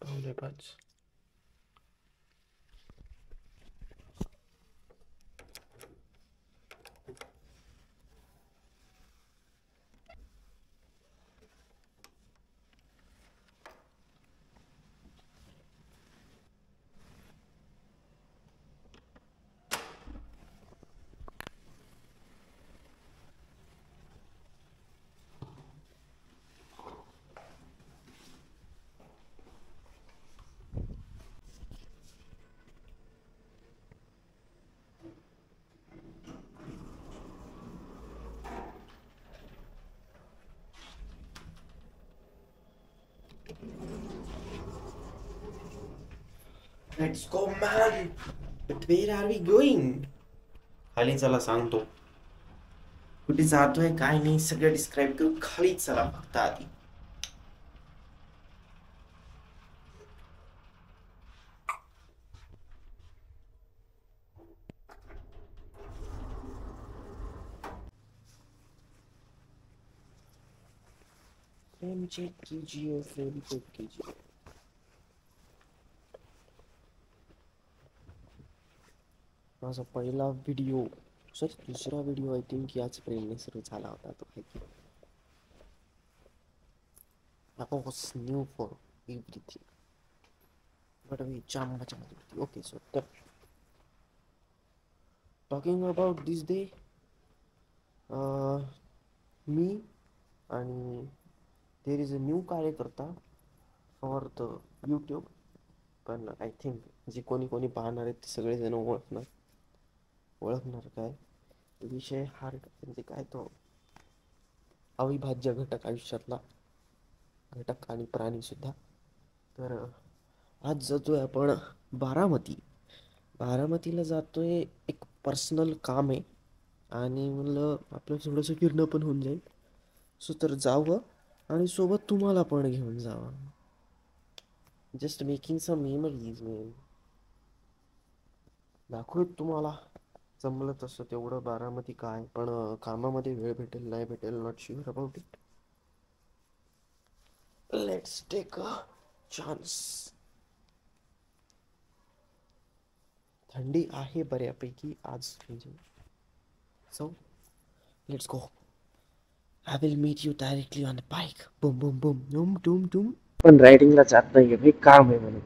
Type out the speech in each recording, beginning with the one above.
पावणे 5. Let's go, man. But where are we going? खाली चला सांगतो. कुठे जातोय काय नाही सगळं डिस्क्राईब करू. खाली चला फक्त आधी. फ्रेम चेक कीजिए, फ्रेम चेक कीजिए. माझा पहिला व्हिडिओ दुसरा व्हिडिओ आय थिंक याच फ्रेमने सुरू झाला होता तो. I was new for everything. But we jam मजा आली. Okay, so talking about this day, me आणि there is a new कार्यकर्ता for the YouTube. पण आय थिंक जे कोणी कोणी पाहणार आहेत ते सगळेजण ओळखणार काय विषय हा म्हणजे काय तो अविभाज्य घटक आयुष्यातला घटक आणि प्राणी सुद्धा. तर आज जातोय आपण बारामतीला जातोय. एक पर्सनल काम आहे आणि म्हणलं आपलं थोडंसं फिरणं पण होऊन जाईल. सो तर जावं आणि सोबत तुम्हाला पण घेऊन जावं. Just making some memories man. दाखवत तुम्हाला जमलं तसं तेवढं बारामती काय. पण कामामध्ये वेळ भेटेल नाही भेटेल not sure about it. Let's take a chance. थंडी आहे बऱ्यापैकी आज म्हणजे. So let's go. I will meet you directly on the bike. Boom boom Bum डुम डुम डुम. पण रायडिंगला जात नाहीये हे काम आहे म्हणून.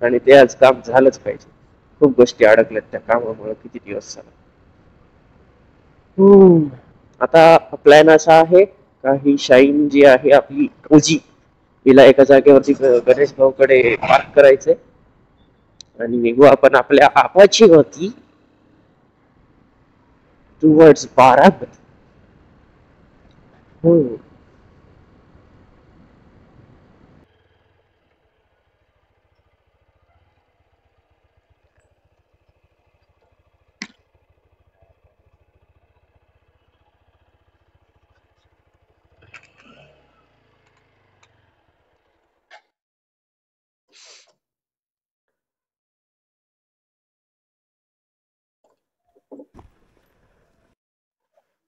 आणि ते आज काम झालंच पाहिजे. खूप गोष्टी अडकल्यात त्या कामामुळे किती दिवस झाला. आता प्लॅन असा आहे का ही शाईन जी आहे आपली ओजी हिला एका जागेवरती गणेश भाऊकडे पार्क करायचंय आणि निघू आपण आपल्या आपाची होती टुवर्ड्स बारामती.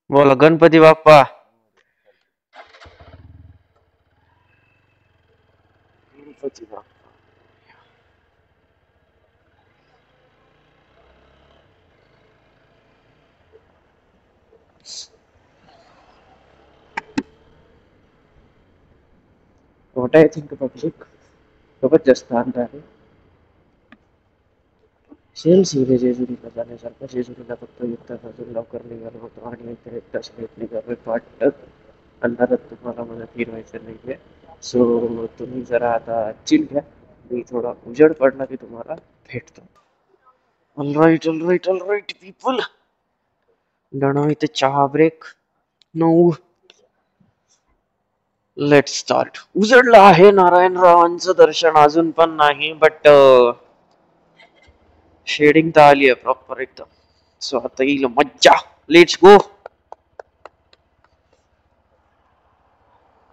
बोला Ganpati Bappa. Ganpati Bappa. What I think public सोबत जास्त अंतर आहे. सेम सीधे जेजुरीला जाण्यासारखं. जेजुरीला फक्त एक तासातून लवकर निघालो होतो आणि इथे 1 तास लेट निघालोय वाटतं. अंधारात तुम्हाला मला फिरवायचं नाहीये. सो तुम्ही जरा आता चिल घ्या. मी थोडा उजेड पडला की तुम्हाला भेटतो. All right people. डणं इथे चहा ब्रेक. No let's start. उजडलं आहे. नारायणरावांचं दर्शन अजून पण नाही बट शेडिंग तर आली आहे प्रॉपर एकदम. सो आता येईल मज्जा. Let's go.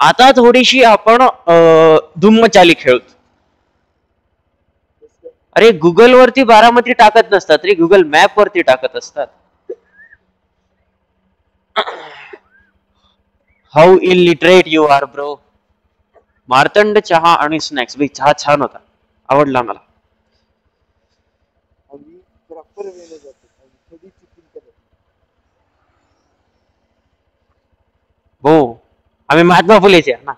आता थोडीशी आपण धुम्मचाली खेळू. अरे गुगल वरती बारामती टाकत नसतात रे. गुगल मॅप वरती टाकत असतात. How illiterate you are bro. Martand चहा आणि स्नॅक्स भाई, चहा छान होता, आवडला मला. हो, आम्ही महात्मा फुलेचे ना.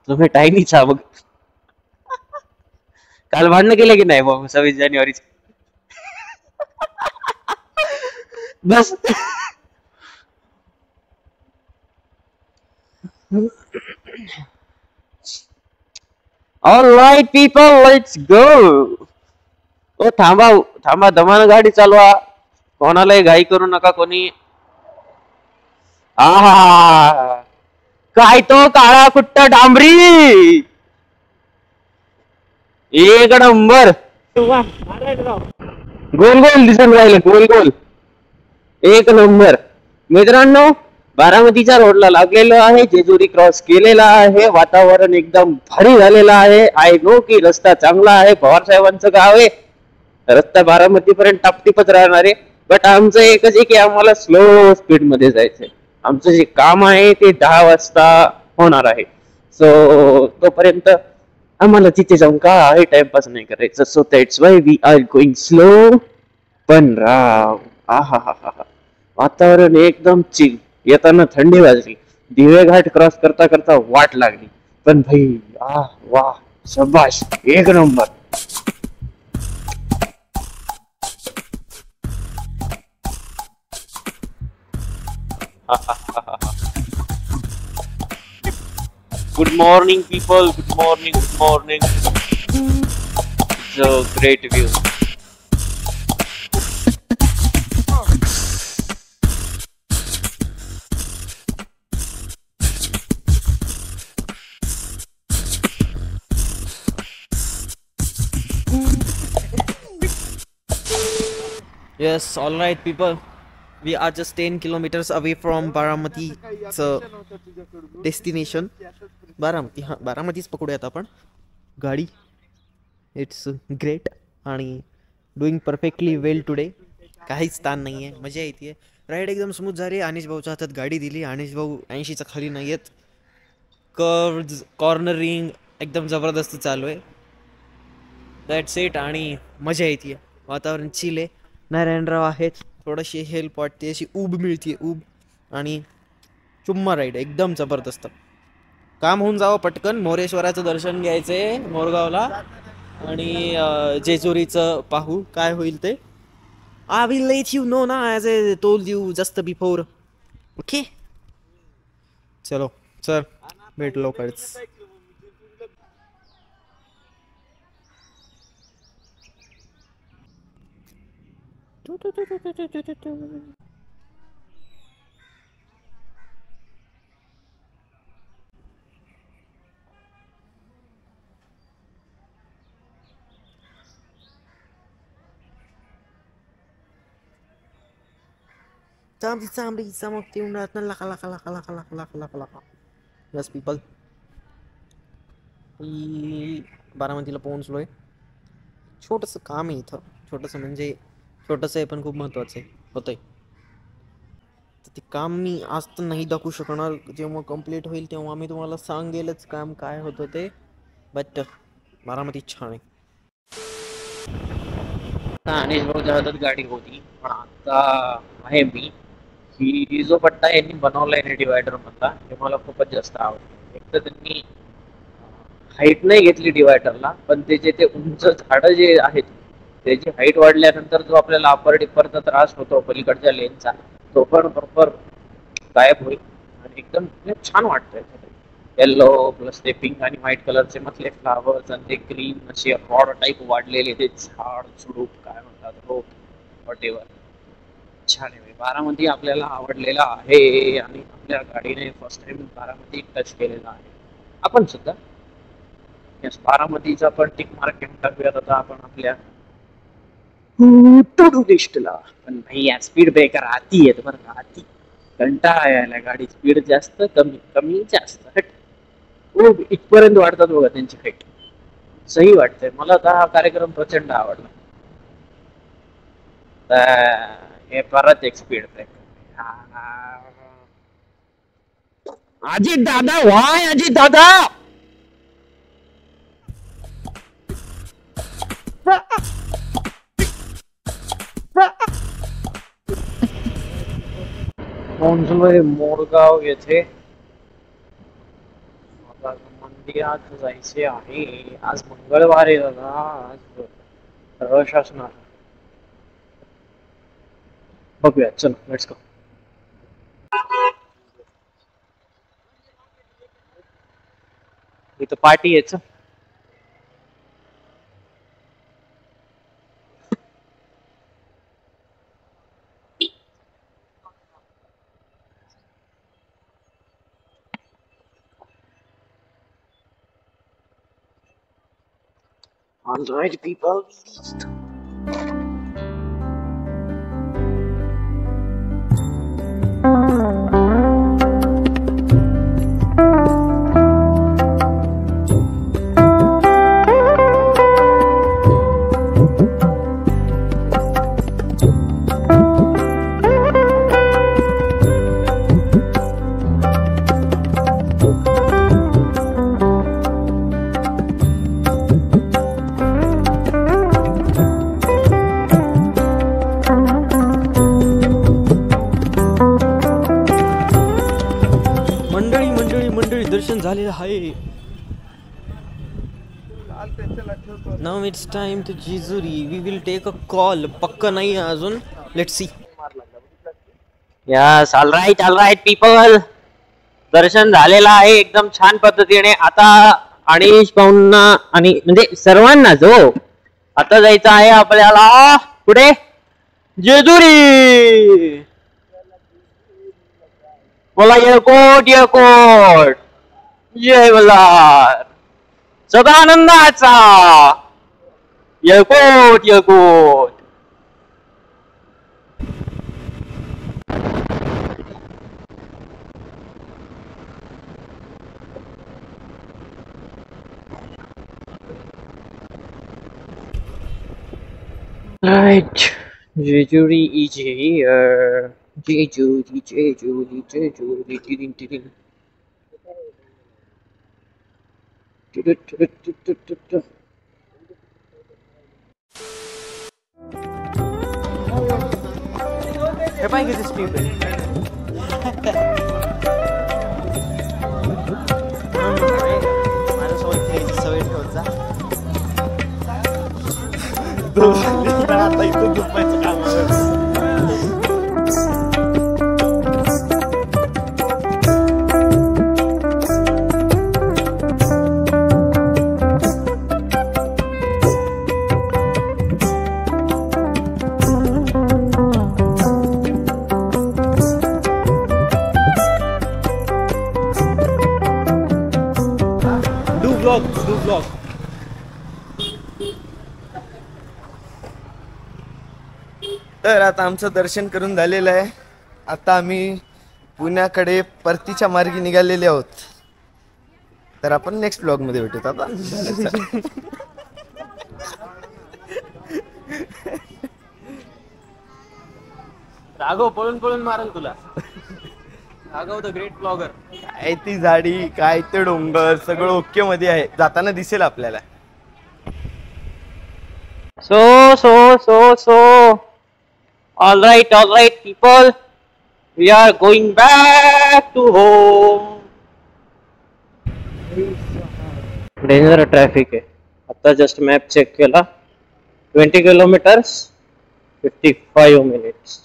तुम्ही टायनी चहा बघ. काल भांडणं केलं की नाही भाऊ 26 जानेवारी? बस. All right people, let's go. ओ थांबा थांबा, दमानं गाडी चालवा, कोणालाही घाई करू नका कोणी. आहा, काय तो काळा कुट्ट डांबरी, एक नंबर. गोल गोल दिसून राहिले, गोल गोल, एक नंबर. मित्रांनो, बारामतीच्या रोडला लागलेलो आहे, जेजुरी क्रॉस केलेला आहे, वातावरण एकदम भारी झालेलं आहे. आय नो की रस्ता चांगला आहे, पवार साहेबांचं गाव आहे, रस्ता बारामती पर्यंत टापटीपच राहणार आहे. बट आमचं एकच आहे की आम्हाला स्लो स्पीड मध्ये जायचंय. आमचं जे काम आहे ते 10 वाजता होणार आहे. सो तोपर्यंत आम्हाला तिथे जाऊन काही टाइमपास नाही करायचं. So that's why we are going slow. पण राव, आहा हा हा, वातावरण एकदम चिल. येताना थंडी वाजली, दिवे घाट क्रॉस करता करता वाट लागली, पण भाई वा, शबाश, एक number. Good morning, people. Good morning. Good morning. It's a great view. Yes, all right, people. We are just 10 kilometers away from Baramati's destination. Baramati, हां, बारामतीच पकडूयात आपण गाडी. इट्स ग्रेट आणि डुईंग परफेक्टली वेल टुडे. काहीच ताण नाही आहे, मजा येते. राईड एकदम स्मूथ झाली. अनिश भाऊच्या हातात गाडी दिली. अनिश भाऊ 80च्या खाली नाही आहेत. कर्व्ज, कॉर्नरिंग एकदम जबरदस्त चालू आहे. That's it. आणि मजा येते, वातावरण चिल आहे. नारायणराव आहेत, थोडीशी हेल्प वाटते, अशी ऊब मिळते, ऊब. आणि चुम्मा राईड एकदम जबरदस्त. काम होऊन जावं पटकन. मोरेश्वराचं दर्शन घ्यायचंय मोरगावला आणि जेजुरीचं पाहू काय होईल ते. I will let you know ना, as I told you just before. Okay, चलो, चल भेट लवकरच. चांबडी चमकते उन्हात ना, लका लका लका लका लका लका लका लका. यस पीपल, बारामतीला पोहोचलोय. छोटंसं काम आहे इथं, छोटंसं म्हणजे छोटंसं आहे पण खूप महत्त्वाचं आहे होतंय. तर ते काम मी आज तर नाही दाखवू शकणार. जेव्हा कम्प्लीट होईल तेव्हा मी तुम्हाला सांगेलच काम काय होतं ते. बट बारामती छान आहे. अनिश भाऊच्या हातात गाडी होती, पण आता आहे मी की जो पट्टा यांनी बनवलाय ना डिवायडर मधला, हे मला खूपच जास्त आवडतं. एक तर त्यांनी हाईट नाही घेतली डिवायडरला, पण त्याचे ते उंच झाडं जे आहेत त्याची हाईट वाढल्यानंतर जो आपल्याला अपर डिपरचा त्रास होतो पलीकडच्या लेनचा, तो पण बरोबर गायब होईल. आणि एकदम छान वाटतंय. येल्लो प्लस ते पिंक आणि व्हाईट कलरचे मधले फ्लावर्स आणि ते ग्रीन असे रॉड टाईप वाढलेले ते झाड झुडूप काय म्हणतात, रोप, वॉट एव्हर, छान आहे. बारामती आपल्याला आवडलेला आहे आणि आपल्या गाडीने फर्स्ट टाइम बारामती टच केलेला आहे आपण सुद्धा. यस, बारामतीचा पण टिक मार्क घेऊन टाकूयात आता आपण आपल्या टू लिस्टला. पण भैया स्पीड ब्रेकर आती आहेत बरं का, आती. कंटाळा यायला, गाडी स्पीड जास्त कमी कमी जास्त हट खूप इथपर्यंत वाढतात बघा त्यांची हाईट. सही वाटतंय मला तर हा कार्यक्रम प्रचंड आवडला. हे परत एक speed breaker. Ajit Dada, Y Ajit Dada? पोहोचलोय Morgaon येथे. मला मंदिरात जायचे आहे. आज मंगळवार आहे दादा. आज रश असणार. बघूया, चल लेट्स गो. इथं पार्टी आहे. All right, people. दर्शन झालेलं आहे. Now it's time to Jejuri. We will take a call. पक्का नाही अजून. Let's see. Yes, all right people. दर्शन झालेलं आहे एकदम छान पद्धतीने. आता अनिश भाऊंना आणि म्हणजे सर्वांना जो आता जायचं आहे आपल्याला पुढे जेजुरी. बोला एअरपोर्ट. जय मल्हार. सदा आनंदाचा airport. Right, Jejury is here. Jejury. Tidin, tidin. Hey, Mike, is this stupid? माझं सोबत खेळायची सवय ठेवत जा. आता इथं झोपायचं काम आहे. Do vlog. तर आता आमचं दर्शन करून झालेलं आहे. आता आम्ही पुण्याकडे परतीच्या मार्गी निघालेले आहोत. तर आपण नेक्स्ट ब्लॉग मध्ये भेटूत. आता राघव पळून पळून मारेल तुला. Raghav the great blogger. काय ती झाडी, काय ते डोंगर, सगळं ओके मध्ये आहे. जाताना दिसेल आपल्याला. So. All right, people. We are going back to home. Danger traffic आहे. आता जस्ट मॅप चेक केला. 20 kilometres 55 minutes.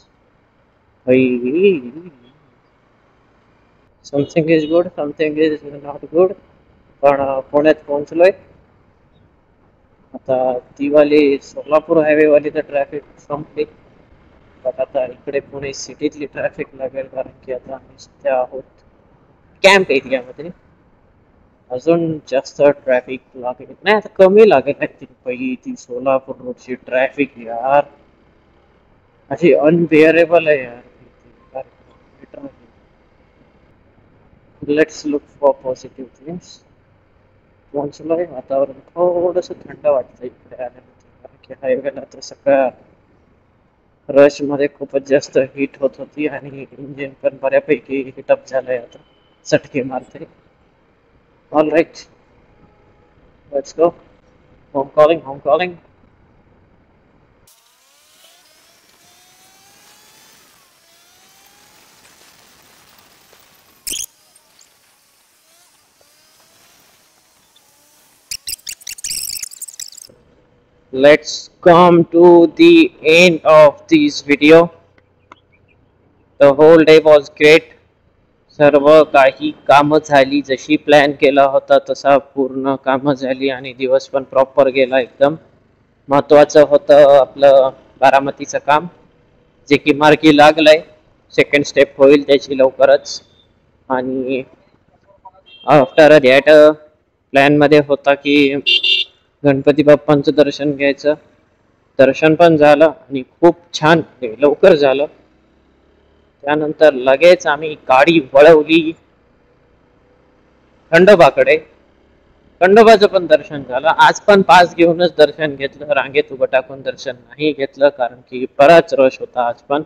Something is good, something is not good. पण पुण्यात पोहोचलोय. आता ती वाली सोलापूर हायवे वाली तर ट्रॅफिक संपली. बट आता इकडे पुणे सिटीतली ट्रॅफिक लागेल. कारण की आता आम्ही सध्या आहोत कॅम्प एरियामध्ये. अजून जास्त ट्रॅफिक लागेल. नाही, आता कमी लागेल. आय थिंक पहिली ती सोलापूर रोडची ट्रॅफिक यार अशी अनबिअरेबल आहे यार. Let's look for positive things. पोहोचलोय. वातावरण थोडंसं थंड वाटतं इकडे आल्यानंतर. कारण की हायवेला तर सगळ्या रश मध्ये खूपच जास्त हीट होत होती आणि इंजिन पण बऱ्यापैकी हिटअप झालंय आता. चटके मारते. All right, let's go. Home calling, home calling. Let's come to the end of this video. The whole day was great. सर्व काही कामं झाली, जशी प्लॅन केला होता तसा पूर्ण कामं झाली आणि दिवस पण प्रॉपर गेला एकदम. महत्वाचं होतं आपलं बारामतीचं काम, जे की मार्गी लागलंय. सेकंड स्टेप होईल त्याची लवकरच. आणि आफ्टर दॅट प्लॅन मध्ये होता की गणपती बाप्पांचं दर्शन घ्यायचं. दर्शन पण झालं आणि खूप छान लवकर झालं. त्यानंतर लगेच आम्ही गाडी वळवली खंडोबाकडे. खंडोबाचं पण दर्शन झालं. आज पण पास घेऊनच दर्शन घेतलं, रांगेत उभं टाकून दर्शन नाही घेतलं, कारण की बराच रश होता. आज पण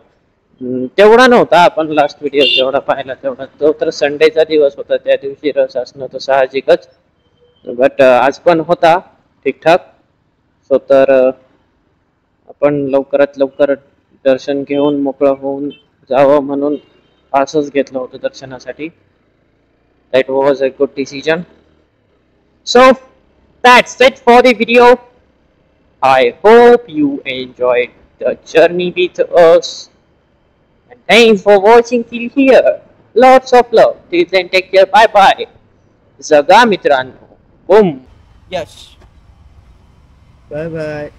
तेवढा नव्हता. आपण लास्ट व्हिडिओ जेवढा पाहिला तेवढा, तो तर संडेचा दिवस होता, त्या दिवशी रश असणं तर साहजिकच. बट आज पण होता ठीकठाक. सो तर आपण लवकरात लवकर दर्शन घेऊन मोकळं होऊन जावं म्हणून पासच घेतलं होतं दर्शनासाठी. That was a good decision. So that's it for the video. I hope you enjoyed the journey with us. And thanks for watching till here. Lots of love. Till then, take care. Bye bye. Zaga मित्रांनो. Boom. Yash. Bye bye.